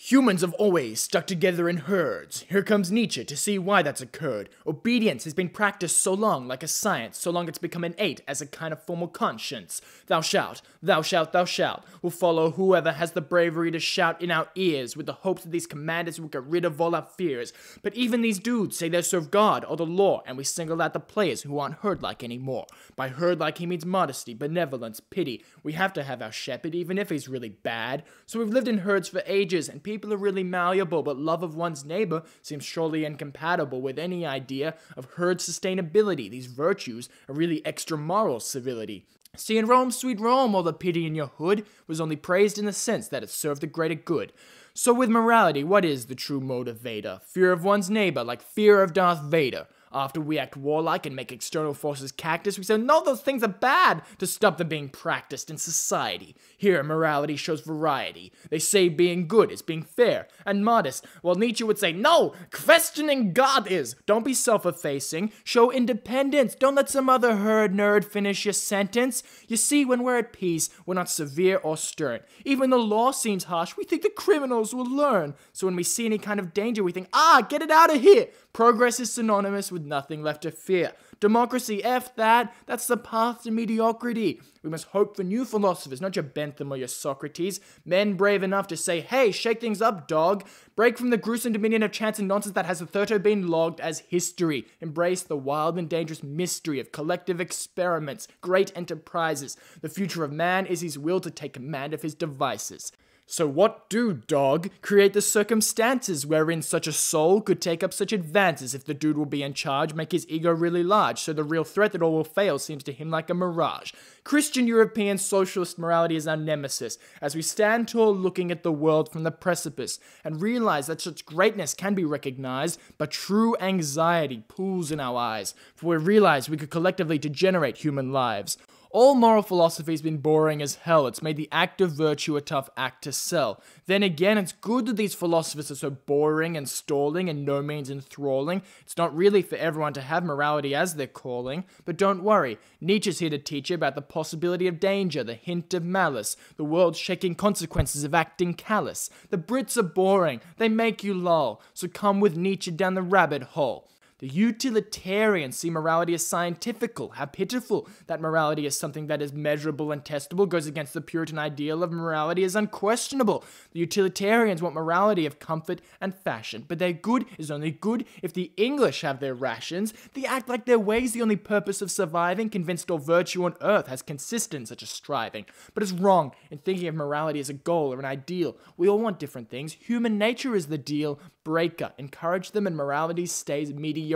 Humans have always stuck together in herds. Here comes Nietzsche to see why that's occurred. Obedience has been practiced so long like a science, so long it's become innate as a kind of formal conscience. Thou shalt, thou shalt, thou shalt. We'll follow whoever has the bravery to shout in our ears with the hopes that these commanders will get rid of all our fears. But even these dudes say they serve God or the law, and we single out the players who aren't herd-like anymore. By herd-like he means modesty, benevolence, pity. We have to have our shepherd even if he's really bad. So we've lived in herds for ages, and people are really malleable, but love of one's neighbor seems surely incompatible with any idea of herd sustainability. These virtues are really extra moral civility. See, in Rome, sweet Rome, all the pity in your hood was only praised in the sense that it served the greater good. So with morality, what is the true motivator? Fear of one's neighbor, like fear of Darth Vader. After we act warlike and make external forces cactus, we say, no, those things are bad, to stop them being practiced in society. Here, morality shows variety. They say being good is being fair and modest, while Nietzsche would say, no, questioning God is. Don't be self-effacing, show independence, don't let some other herd nerd finish your sentence. You see, when we're at peace, we're not severe or stern. Even the law seems harsh, we think the criminals will learn. So when we see any kind of danger, we think, get it out of here. Progress is synonymous with nothing left to fear. Democracy, F that, that's the path to mediocrity. We must hope for new philosophers, not your Bentham or your Socrates. Men brave enough to say, hey, shake things up, dog. Break from the gruesome dominion of chance and nonsense that has hitherto been logged as history. Embrace the wild and dangerous mystery of collective experiments, great enterprises. The future of man is his will to take command of his devices. So what do, dog? Create the circumstances wherein such a soul could take up such advances. If the dude will be in charge, make his ego really large, so the real threat that all will fail seems to him like a mirage. Christian European socialist morality is our nemesis, as we stand tall looking at the world from the precipice, and realize that such greatness can be recognized, but true anxiety pools in our eyes, for we realize we could collectively degenerate human lives. All moral philosophy has been boring as hell. It's made the act of virtue a tough act to sell. Then again, it's good that these philosophers are so boring and stalling and no means enthralling. It's not really for everyone to have morality as their calling. But don't worry, Nietzsche's here to teach you about the possibility of danger, the hint of malice, the world-shaking consequences of acting callous. The Brits are boring, they make you loll, so come with Nietzsche down the rabbit hole. The utilitarians see morality as scientifical. How pitiful that morality is something that is measurable and testable goes against the Puritan ideal of morality as unquestionable. The utilitarians want morality of comfort and fashion, but their good is only good if the English have their rations. They act like their way is the only purpose of surviving, convinced all virtue on earth has consisted in such a striving. But it's wrong in thinking of morality as a goal or an ideal. We all want different things. Human nature is the deal breaker. Encourage them and morality stays mediocre.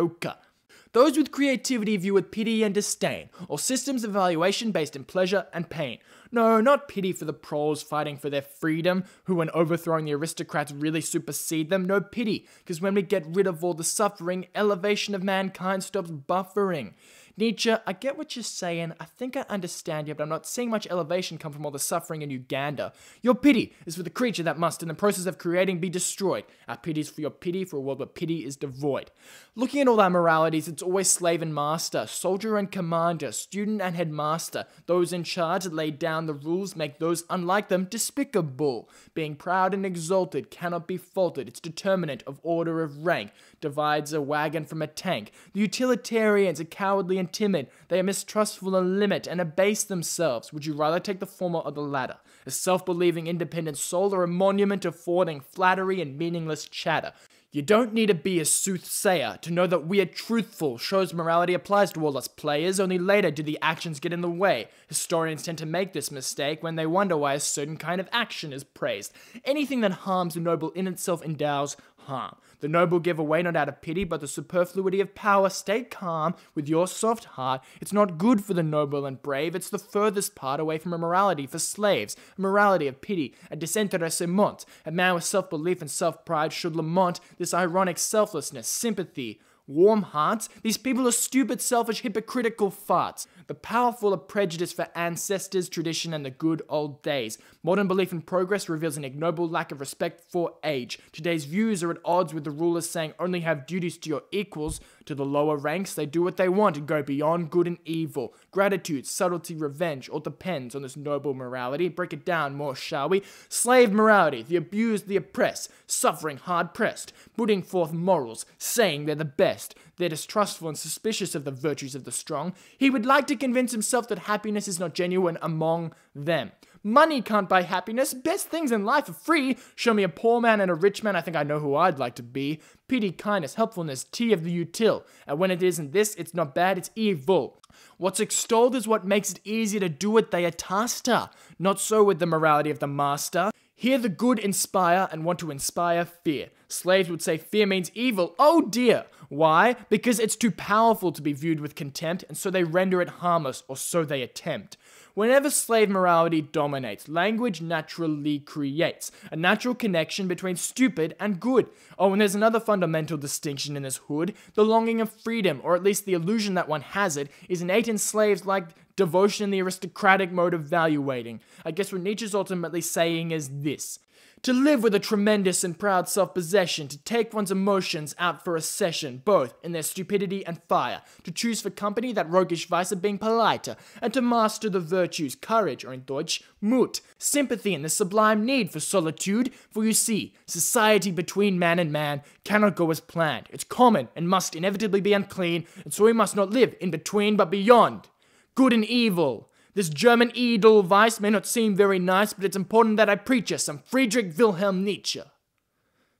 Those with creativity view with pity and disdain, or systems of evaluation based in pleasure and pain. No, not pity for the proles fighting for their freedom, who when overthrowing the aristocrats really supersede them. No pity, because when we get rid of all the suffering, elevation of mankind stops buffering. Nietzsche, I get what you're saying, I think I understand you, but I'm not seeing much elevation come from all the suffering in Uganda. Your pity is for the creature that must, in the process of creating, be destroyed. Our pity is for your pity, for a world where pity is devoid. Looking at all our moralities, it's always slave and master, soldier and commander, student and headmaster. Those in charge that lay down the rules make those unlike them despicable. Being proud and exalted cannot be faulted, it's determinant of order of rank, divides a wagon from a tank. The utilitarians are cowardly and timid, they are mistrustful and limit and abase themselves. Would you rather take the former or the latter? A self-believing independent soul or a monument affording flattery and meaningless chatter? You don't need to be a soothsayer to know that we are truthful. Shows morality applies to all us players, only later do the actions get in the way. Historians tend to make this mistake when they wonder why a certain kind of action is praised. Anything that harms the noble in itself endows harm. The noble give away not out of pity, but the superfluity of power. Stay calm with your soft heart. It's not good for the noble and brave. It's the furthest part away from a morality for slaves. A morality of pity, a disintéressement. A man with self-belief and self-pride should lament this ironic selflessness, sympathy, warm hearts. These people are stupid, selfish, hypocritical farts. The powerful are prejudiced for ancestors, tradition, and the good old days. Modern belief in progress reveals an ignoble lack of respect for age. Today's views are at odds with the rulers saying only have duties to your equals. To the lower ranks, they do what they want and go beyond good and evil. Gratitude, subtlety, revenge, all depends on this noble morality. Break it down more, shall we? Slave morality, the abused, the oppressed, suffering hard-pressed, putting forth morals, saying they're the best. They're distrustful and suspicious of the virtues of the strong. He would like to convince himself that happiness is not genuine among them. Money can't buy happiness. Best things in life are free. Show me a poor man and a rich man, I think I know who I'd like to be. Pity, kindness, helpfulness, tea of the util. And when it isn't this, it's not bad, it's evil. What's extolled is what makes it easier to do what they are tasked to. Not so with the morality of the master. Here the good inspire and want to inspire fear. Slaves would say fear means evil. Oh dear! Why? Because it's too powerful to be viewed with contempt, and so they render it harmless, or so they attempt. Whenever slave morality dominates, language naturally creates a natural connection between stupid and good. Oh, and there's another fundamental distinction in this hood. The longing of freedom, or at least the illusion that one has it, is innate in slaves like devotion in the aristocratic mode of valuating. I guess what Nietzsche's ultimately saying is this. To live with a tremendous and proud self-possession, to take one's emotions out for a session, both in their stupidity and fire, to choose for company that roguish vice of being politer, and to master the virtues, courage, or in Deutsch, Mut, sympathy and the sublime need for solitude, for you see, society between man and man cannot go as planned. It's common and must inevitably be unclean, and so we must not live in between but beyond. Good and evil. This German Edelweiss may not seem very nice, but it's important that I preach us some Friedrich Wilhelm Nietzsche.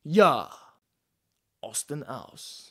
Ja, Osten aus.